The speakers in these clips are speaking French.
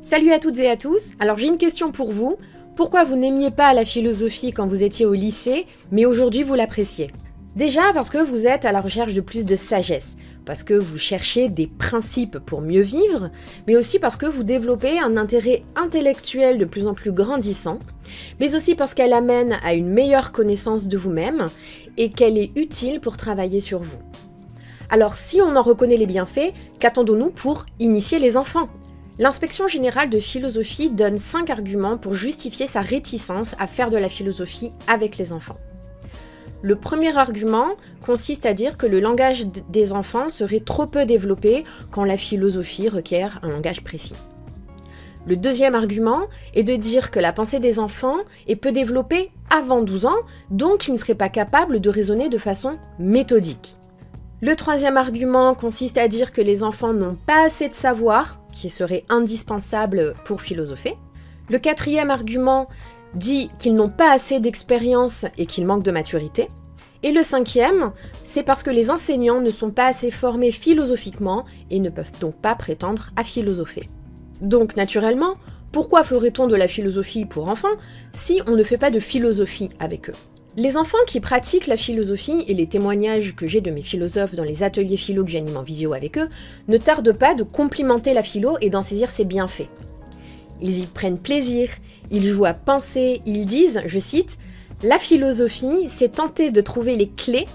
Salut à toutes et à tous, alors j'ai une question pour vous. Pourquoi vous n'aimiez pas la philosophie quand vous étiez au lycée, mais aujourd'hui vous l'appréciez? Déjà parce que vous êtes à la recherche de plus de sagesse, parce que vous cherchez des principes pour mieux vivre, mais aussi parce que vous développez un intérêt intellectuel de plus en plus grandissant, mais aussi parce qu'elle amène à une meilleure connaissance de vous-même et qu'elle est utile pour travailler sur vous. Alors si on en reconnaît les bienfaits, qu'attendons-nous pour initier les enfants? L'Inspection générale de philosophie donne 5 arguments pour justifier sa réticence à faire de la philosophie avec les enfants. Le premier argument consiste à dire que le langage des enfants serait trop peu développé quand la philosophie requiert un langage précis. Le deuxième argument est de dire que la pensée des enfants est peu développée avant 12 ans, donc ils ne seraient pas capables de raisonner de façon méthodique. Le troisième argument consiste à dire que les enfants n'ont pas assez de savoir, qui serait indispensable pour philosopher. Le quatrième argument dit qu'ils n'ont pas assez d'expérience et qu'ils manquent de maturité. Et le cinquième, c'est parce que les enseignants ne sont pas assez formés philosophiquement et ne peuvent donc pas prétendre à philosopher. Donc naturellement, pourquoi ferait-on de la philosophie pour enfants si on ne fait pas de philosophie avec eux ? Les enfants qui pratiquent la philosophie et les témoignages que j'ai de mes philosophes dans les ateliers philo que j'anime en visio avec eux ne tardent pas de complimenter la philo et d'en saisir ses bienfaits. Ils y prennent plaisir, ils jouent à penser, ils disent, je cite, « La philosophie, c'est tenter de trouver les clés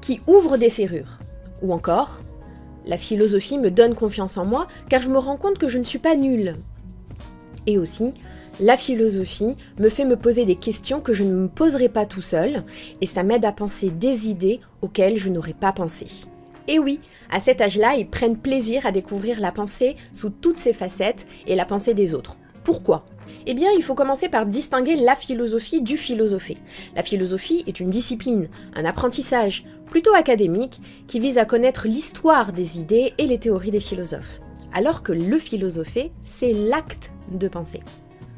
qui ouvrent des serrures. » Ou encore, « La philosophie me donne confiance en moi car je me rends compte que je ne suis pas nulle. » Et aussi, la philosophie me fait me poser des questions que je ne me poserai pas tout seul, et ça m'aide à penser des idées auxquelles je n'aurais pas pensé. Et oui, à cet âge-là, ils prennent plaisir à découvrir la pensée sous toutes ses facettes et la pensée des autres. Pourquoi ? Eh bien, il faut commencer par distinguer la philosophie du philosophé. La philosophie est une discipline, un apprentissage, plutôt académique, qui vise à connaître l'histoire des idées et les théories des philosophes. Alors que le philosophé, c'est l'acte de penser.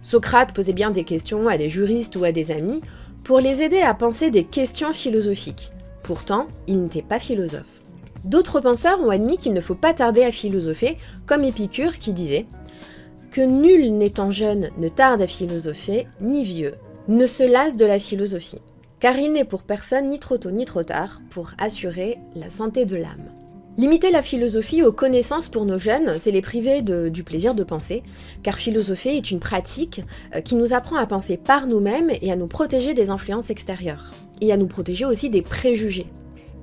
Socrate posait bien des questions à des juristes ou à des amis pour les aider à penser des questions philosophiques. Pourtant, il n'était pas philosophe. D'autres penseurs ont admis qu'il ne faut pas tarder à philosopher, comme Épicure qui disait « Que nul n'étant jeune ne tarde à philosopher, ni vieux, ne se lasse de la philosophie, car il n'est pour personne ni trop tôt ni trop tard pour assurer la santé de l'âme. » Limiter la philosophie aux connaissances pour nos jeunes, c'est les priver du plaisir de penser, car philosopher est une pratique qui nous apprend à penser par nous-mêmes et à nous protéger des influences extérieures, et à nous protéger aussi des préjugés.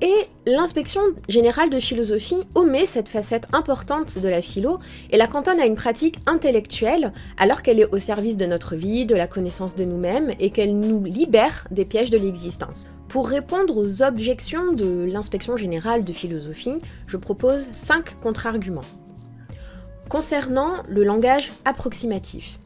Et l'Inspection générale de philosophie omet cette facette importante de la philo et la cantonne à une pratique intellectuelle alors qu'elle est au service de notre vie, de la connaissance de nous-mêmes et qu'elle nous libère des pièges de l'existence. Pour répondre aux objections de l'Inspection générale de philosophie, je propose 5 contre-arguments. Concernant le langage approximatif,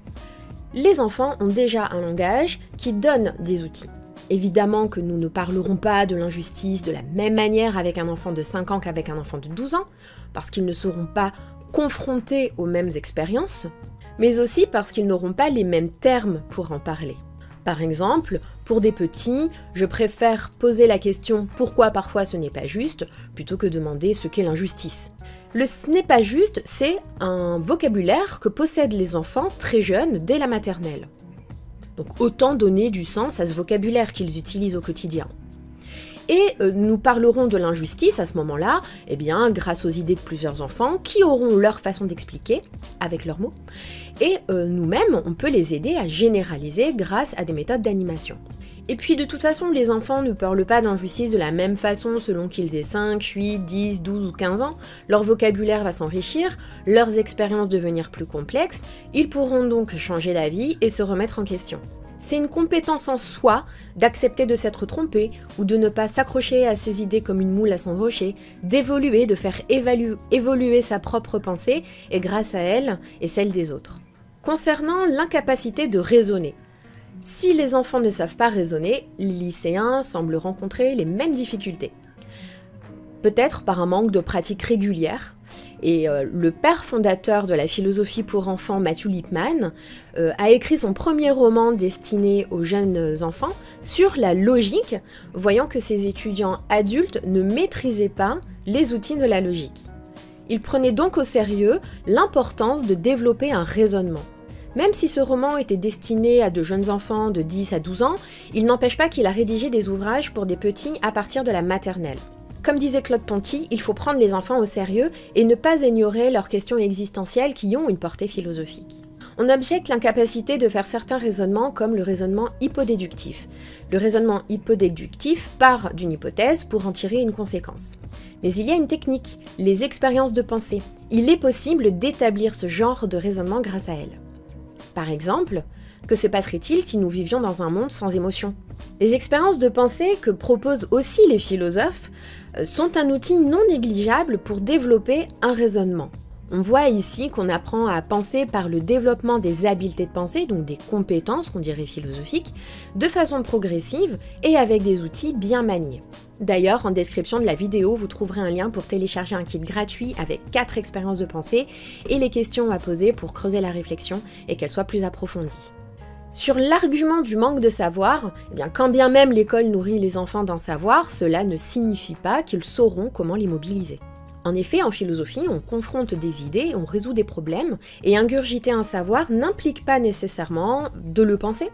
les enfants ont déjà un langage qui donne des outils. Évidemment que nous ne parlerons pas de l'injustice de la même manière avec un enfant de 5 ans qu'avec un enfant de 12 ans, parce qu'ils ne seront pas confrontés aux mêmes expériences, mais aussi parce qu'ils n'auront pas les mêmes termes pour en parler. Par exemple, pour des petits, je préfère poser la question « pourquoi parfois ce n'est pas juste ?» plutôt que demander ce qu'est l'injustice. Le « ce n'est pas juste », c'est un vocabulaire que possèdent les enfants très jeunes dès la maternelle. Donc autant donner du sens à ce vocabulaire qu'ils utilisent au quotidien. Et nous parlerons de l'injustice à ce moment-là, eh bien, grâce aux idées de plusieurs enfants qui auront leur façon d'expliquer, avec leurs mots, et nous-mêmes, on peut les aider à généraliser grâce à des méthodes d'animation. Et puis de toute façon, les enfants ne parlent pas d'injustice de la même façon selon qu'ils aient 5, 8, 10, 12 ou 15 ans. Leur vocabulaire va s'enrichir, leurs expériences devenir plus complexes, ils pourront donc changer d'avis et se remettre en question. C'est une compétence en soi d'accepter de s'être trompé ou de ne pas s'accrocher à ses idées comme une moule à son rocher, d'évoluer, de faire évoluer sa propre pensée et grâce à elle et celle des autres. Concernant l'incapacité de raisonner, si les enfants ne savent pas raisonner, les lycéens semblent rencontrer les mêmes difficultés. Peut-être par un manque de pratique régulière. Et le père fondateur de la philosophie pour enfants, Matthew Lipman, a écrit son premier roman destiné aux jeunes enfants sur la logique, voyant que ses étudiants adultes ne maîtrisaient pas les outils de la logique. Il prenait donc au sérieux l'importance de développer un raisonnement. Même si ce roman était destiné à de jeunes enfants de 10 à 12 ans, il n'empêche pas qu'il a rédigé des ouvrages pour des petits à partir de la maternelle. Comme disait Claude Ponty, il faut prendre les enfants au sérieux et ne pas ignorer leurs questions existentielles qui ont une portée philosophique. On objecte l'incapacité de faire certains raisonnements comme le raisonnement hypodéductif. Le raisonnement hypodéductif part d'une hypothèse pour en tirer une conséquence. Mais il y a une technique, les expériences de pensée. Il est possible d'établir ce genre de raisonnement grâce à elles. Par exemple, que se passerait-il si nous vivions dans un monde sans émotion ? Les expériences de pensée que proposent aussi les philosophes sont un outil non négligeable pour développer un raisonnement. On voit ici qu'on apprend à penser par le développement des habiletés de pensée, donc des compétences qu'on dirait philosophiques, de façon progressive et avec des outils bien maniés. D'ailleurs, en description de la vidéo, vous trouverez un lien pour télécharger un kit gratuit avec 4 expériences de pensée et les questions à poser pour creuser la réflexion et qu'elle soit plus approfondie. Sur l'argument du manque de savoir, quand bien même l'école nourrit les enfants d'un savoir, cela ne signifie pas qu'ils sauront comment l'immobiliser. En effet, en philosophie, on confronte des idées, on résout des problèmes, et ingurgiter un savoir n'implique pas nécessairement de le penser,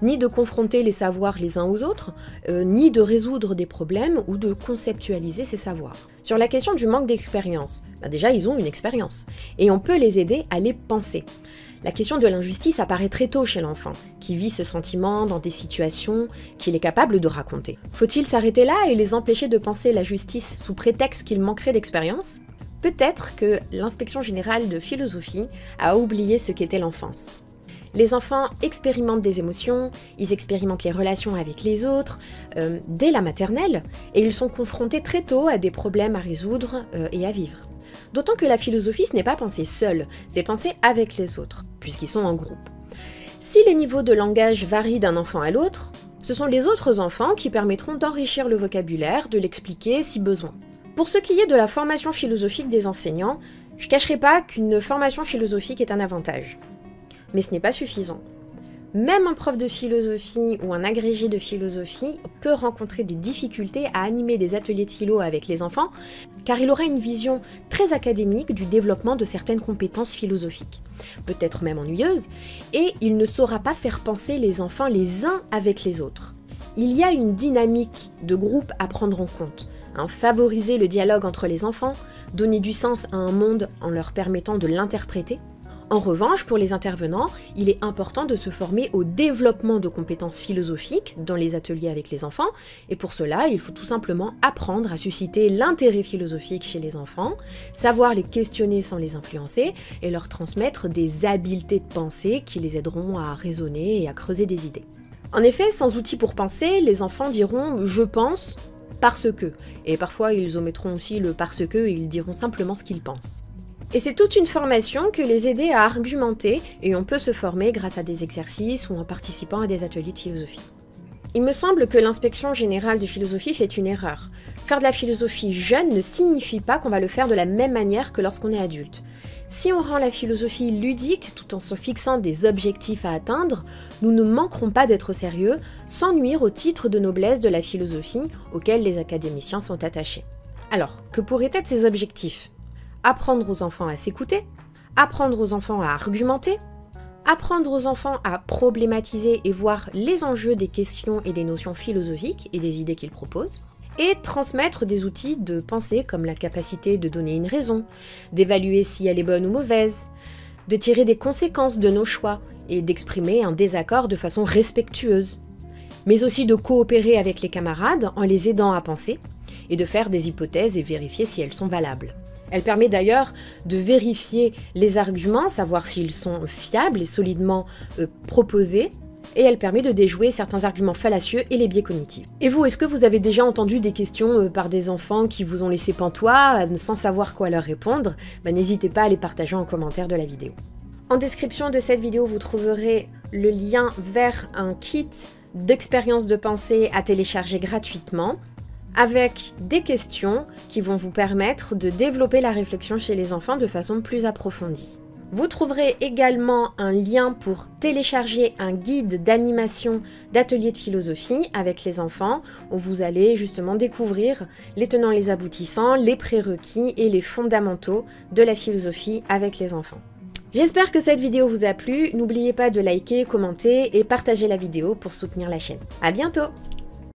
ni de confronter les savoirs les uns aux autres, ni de résoudre des problèmes ou de conceptualiser ces savoirs. Sur la question du manque d'expérience, déjà ils ont une expérience, et on peut les aider à les penser. La question de l'injustice apparaît très tôt chez l'enfant, qui vit ce sentiment dans des situations qu'il est capable de raconter. Faut-il s'arrêter là et les empêcher de penser la justice sous prétexte qu'ils manqueraient d'expérience ? Peut-être que l'Inspection générale de philosophie a oublié ce qu'était l'enfance. Les enfants expérimentent des émotions, ils expérimentent les relations avec les autres dès la maternelle, et ils sont confrontés très tôt à des problèmes à résoudre et à vivre. D'autant que la philosophie, ce n'est pas penser seul, c'est penser avec les autres, puisqu'ils sont en groupe. Si les niveaux de langage varient d'un enfant à l'autre, ce sont les autres enfants qui permettront d'enrichir le vocabulaire, de l'expliquer si besoin. Pour ce qui est de la formation philosophique des enseignants, je ne cacherai pas qu'une formation philosophique est un avantage. Mais ce n'est pas suffisant. Même un prof de philosophie ou un agrégé de philosophie peut rencontrer des difficultés à animer des ateliers de philo avec les enfants, car il aura une vision très académique du développement de certaines compétences philosophiques, peut-être même ennuyeuses, et il ne saura pas faire penser les enfants les uns avec les autres. Il y a une dynamique de groupe à prendre en compte, favoriser le dialogue entre les enfants, donner du sens à un monde en leur permettant de l'interpréter. En revanche, pour les intervenants, il est important de se former au développement de compétences philosophiques dans les ateliers avec les enfants, et pour cela, il faut tout simplement apprendre à susciter l'intérêt philosophique chez les enfants, savoir les questionner sans les influencer, et leur transmettre des habiletés de pensée qui les aideront à raisonner et à creuser des idées. En effet, sans outils pour penser, les enfants diront « je pense parce que », et parfois ils omettront aussi le « parce que » et ils diront simplement ce qu'ils pensent. Et c'est toute une formation que les aider à argumenter, et on peut se former grâce à des exercices ou en participant à des ateliers de philosophie. Il me semble que l'Inspection générale de philosophie fait une erreur. Faire de la philosophie jeune ne signifie pas qu'on va le faire de la même manière que lorsqu'on est adulte. Si on rend la philosophie ludique tout en se fixant des objectifs à atteindre, nous ne manquerons pas d'être sérieux sans nuire au titre de noblesse de la philosophie auquel les académiciens sont attachés. Alors, que pourraient être ces objectifs ? Apprendre aux enfants à s'écouter, apprendre aux enfants à argumenter, apprendre aux enfants à problématiser et voir les enjeux des questions et des notions philosophiques et des idées qu'ils proposent, et transmettre des outils de pensée comme la capacité de donner une raison, d'évaluer si elle est bonne ou mauvaise, de tirer des conséquences de nos choix et d'exprimer un désaccord de façon respectueuse, mais aussi de coopérer avec les camarades en les aidant à penser et de faire des hypothèses et vérifier si elles sont valables. Elle permet d'ailleurs de vérifier les arguments, savoir s'ils sont fiables et solidement proposés, et elle permet de déjouer certains arguments fallacieux et les biais cognitifs. Et vous, est-ce que vous avez déjà entendu des questions par des enfants qui vous ont laissé pantois, sans savoir quoi leur répondre ? N'hésitez pas à les partager en commentaire de la vidéo. En description de cette vidéo, vous trouverez le lien vers un kit d'expérience de pensée à télécharger gratuitement, avec des questions qui vont vous permettre de développer la réflexion chez les enfants de façon plus approfondie. Vous trouverez également un lien pour télécharger un guide d'animation d'atelier de philosophie avec les enfants, où vous allez justement découvrir les tenants, les aboutissants, les prérequis et les fondamentaux de la philosophie avec les enfants. J'espère que cette vidéo vous a plu, n'oubliez pas de liker, commenter et partager la vidéo pour soutenir la chaîne. À bientôt!